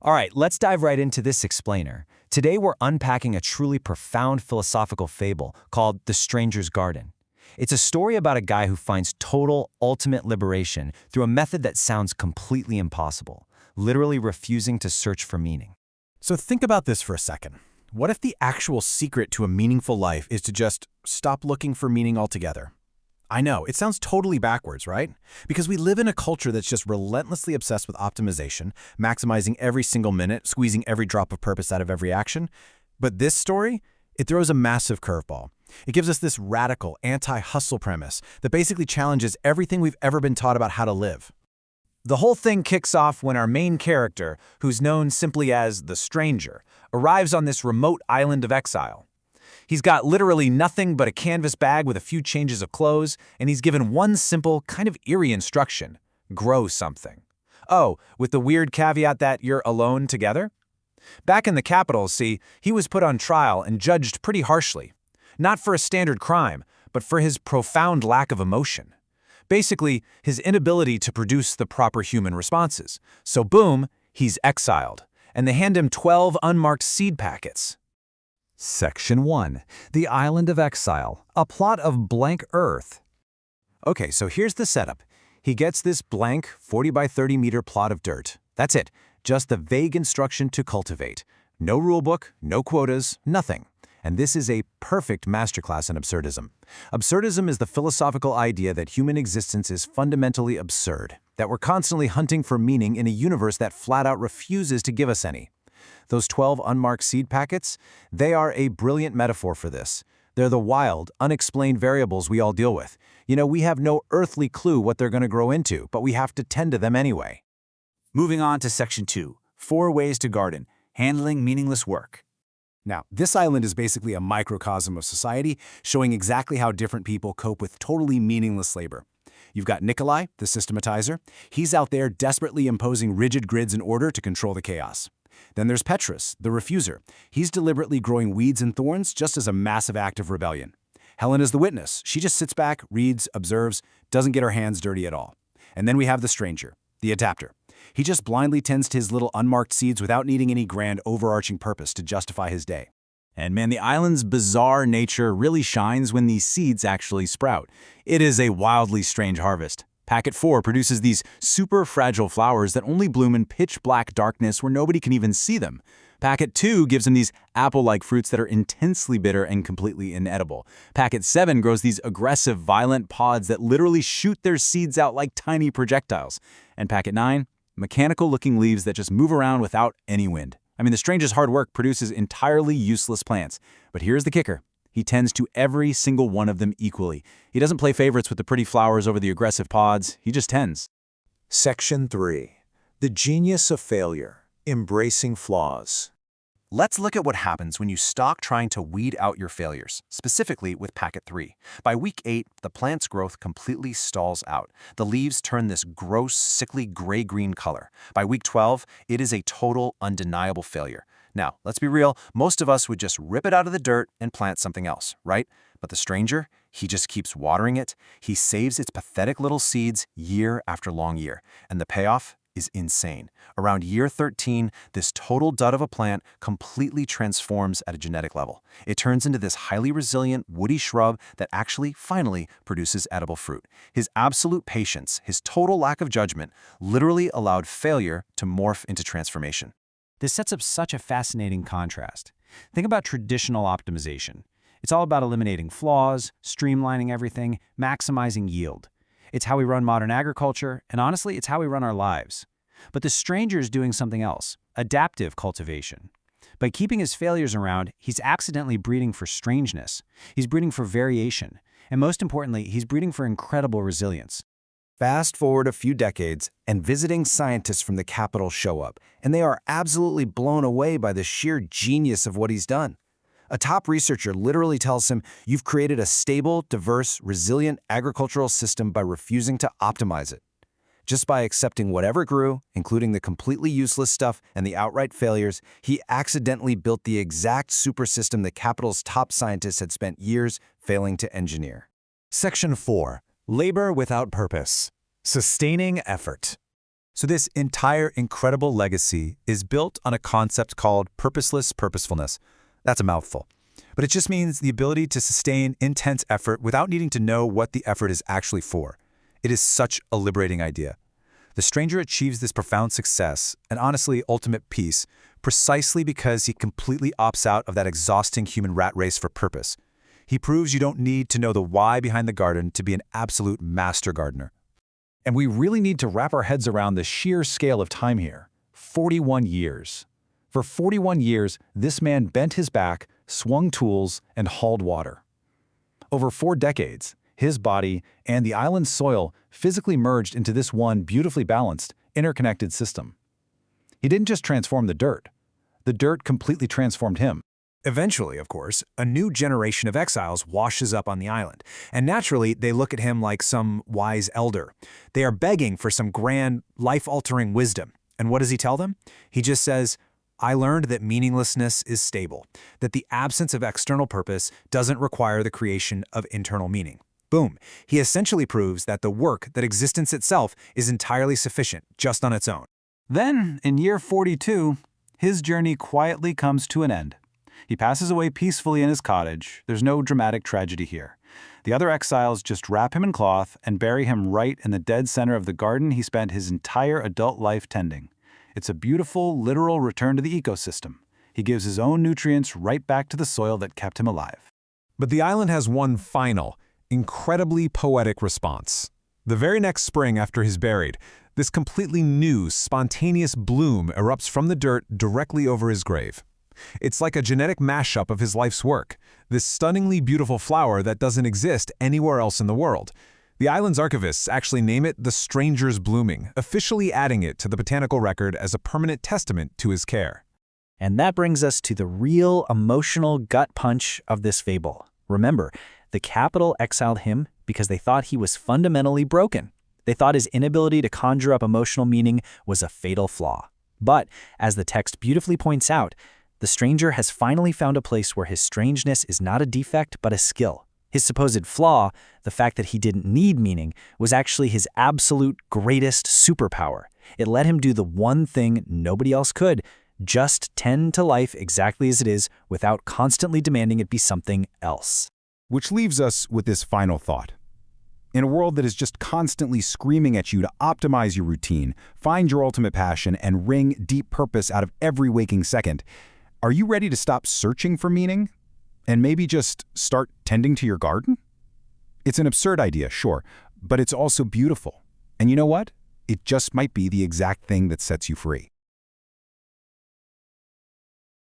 All right, let's dive right into this explainer. Today we're unpacking a truly profound philosophical fable called The Stranger's Garden. It's a story about a guy who finds total, ultimate liberation through a method that sounds completely impossible, literally refusing to search for meaning. So think about this for a second. What if the actual secret to a meaningful life is to just stop looking for meaning altogether? I know, it sounds totally backwards, right? Because we live in a culture that's just relentlessly obsessed with optimization, maximizing every single minute, squeezing every drop of purpose out of every action. But this story, it throws a massive curveball. It gives us this radical, anti-hustle premise that basically challenges everything we've ever been taught about how to live. The whole thing kicks off when our main character, who's known simply as the Stranger, arrives on this remote island of exile. He's got literally nothing but a canvas bag with a few changes of clothes, and he's given one simple, kind of eerie instruction: grow something. Oh, with the weird caveat that you're alone together? Back in the capital, see, he was put on trial and judged pretty harshly. Not for a standard crime, but for his profound lack of emotion. Basically, his inability to produce the proper human responses. So boom, he's exiled, and they hand him 12 unmarked seed packets. Section 1. The Island of Exile, a plot of blank Earth. Okay, so here's the setup. He gets this blank 40 by 30 meter plot of dirt. That's it, just the vague instruction to cultivate. No rulebook, no quotas, nothing. And this is a perfect masterclass in absurdism. Absurdism is the philosophical idea that human existence is fundamentally absurd, that we're constantly hunting for meaning in a universe that flat out refuses to give us any. Those 12 unmarked seed packets, they are a brilliant metaphor for this. They're the wild, unexplained variables we all deal with. You know, we have no earthly clue what they're going to grow into, but we have to tend to them anyway. Moving on to Section 2, 4 Ways to Garden, Handling Meaningless Work. Now, this island is basically a microcosm of society, showing exactly how different people cope with totally meaningless labor. You've got Nikolai, the systematizer. He's out there desperately imposing rigid grids and order to control the chaos. Then there's Petrus, the refuser. He's deliberately growing weeds and thorns just as a massive act of rebellion. Helen is the witness. She just sits back, reads, observes, doesn't get her hands dirty at all. And then we have the Stranger, the adapter. He just blindly tends to his little unmarked seeds without needing any grand overarching purpose to justify his day. And man, the island's bizarre nature really shines when these seeds actually sprout. It is a wildly strange harvest. Packet 4 produces these super fragile flowers that only bloom in pitch-black darkness where nobody can even see them. Packet 2 gives them these apple-like fruits that are intensely bitter and completely inedible. Packet 7 grows these aggressive, violent pods that literally shoot their seeds out like tiny projectiles. And Packet 9, mechanical-looking leaves that just move around without any wind. I mean, the Stranger's hard work produces entirely useless plants. But here's the kicker. He tends to every single one of them equally. He doesn't play favorites with the pretty flowers over the aggressive pods. He just tends. Section 3. The Genius of Failure, Embracing Flaws. Let's look at what happens when you stop trying to weed out your failures, specifically with Packet 3. By week 8, the plant's growth completely stalls out. The leaves turn this gross, sickly gray-green color. By week 12, it is a total, undeniable failure. Now, let's be real, most of us would just rip it out of the dirt and plant something else, right? But the Stranger, he just keeps watering it. He saves its pathetic little seeds year after long year. And the payoff is insane. Around year 13, this total dud of a plant completely transforms at a genetic level. It turns into this highly resilient, woody shrub that actually, finally, produces edible fruit. His absolute patience, his total lack of judgment, literally allowed failure to morph into transformation. This sets up such a fascinating contrast. Think about traditional optimization. It's all about eliminating flaws, streamlining everything, maximizing yield. It's how we run modern agriculture, and honestly, it's how we run our lives. But the Stranger's doing something else, adaptive cultivation. By keeping his failures around, he's accidentally breeding for strangeness. He's breeding for variation. And most importantly, he's breeding for incredible resilience. Fast forward a few decades, and visiting scientists from the capital show up, and they are absolutely blown away by the sheer genius of what he's done. A top researcher literally tells him, "You've created a stable, diverse, resilient agricultural system by refusing to optimize it." Just by accepting whatever grew, including the completely useless stuff and the outright failures, he accidentally built the exact super system the capital's top scientists had spent years failing to engineer. Section 4. Labor without purpose, sustaining effort. So this entire incredible legacy is built on a concept called purposeless purposefulness. That's a mouthful. But it just means the ability to sustain intense effort without needing to know what the effort is actually for. It is such a liberating idea. The stranger achieves this profound success, and honestly ultimate peace, precisely because he completely opts out of that exhausting human rat race for purpose. He proves you don't need to know the why behind the garden to be an absolute master gardener. And we really need to wrap our heads around the sheer scale of time here. 41 years. For 41 years, this man bent his back, swung tools, and hauled water. Over 4 decades, his body and the island's soil physically merged into this one beautifully balanced, interconnected system. He didn't just transform the dirt completely transformed him. Eventually, of course, a new generation of exiles washes up on the island, and naturally they look at him like some wise elder. They are begging for some grand, life-altering wisdom. And what does he tell them? He just says, I learned that meaninglessness is stable, that the absence of external purpose doesn't require the creation of internal meaning. Boom. He essentially proves that the work, that existence itself, is entirely sufficient just on its own. Then, in year 42, his journey quietly comes to an end. He passes away peacefully in his cottage. There's no dramatic tragedy here. The other exiles just wrap him in cloth and bury him right in the dead center of the garden he spent his entire adult life tending. It's a beautiful, literal return to the ecosystem. He gives his own nutrients right back to the soil that kept him alive. But the island has one final, incredibly poetic response. The very next spring after he's buried, this completely new, spontaneous bloom erupts from the dirt directly over his grave. It's like a genetic mashup of his life's work, this stunningly beautiful flower that doesn't exist anywhere else in the world. The island's archivists actually name it the Stranger's Blooming, officially adding it to the botanical record as a permanent testament to his care. And that brings us to the real emotional gut punch of this fable. Remember, the capital exiled him because they thought he was fundamentally broken. They thought his inability to conjure up emotional meaning was a fatal flaw. But, as the text beautifully points out, the stranger has finally found a place where his strangeness is not a defect but a skill. His supposed flaw, the fact that he didn't need meaning, was actually his absolute greatest superpower. It let him do the one thing nobody else could, just tend to life exactly as it is without constantly demanding it be something else. Which leaves us with this final thought. In a world that is just constantly screaming at you to optimize your routine, find your ultimate passion, and wring deep purpose out of every waking second, are you ready to stop searching for meaning and maybe just start tending to your garden? It's an absurd idea, sure, but it's also beautiful. And you know what? It just might be the exact thing that sets you free.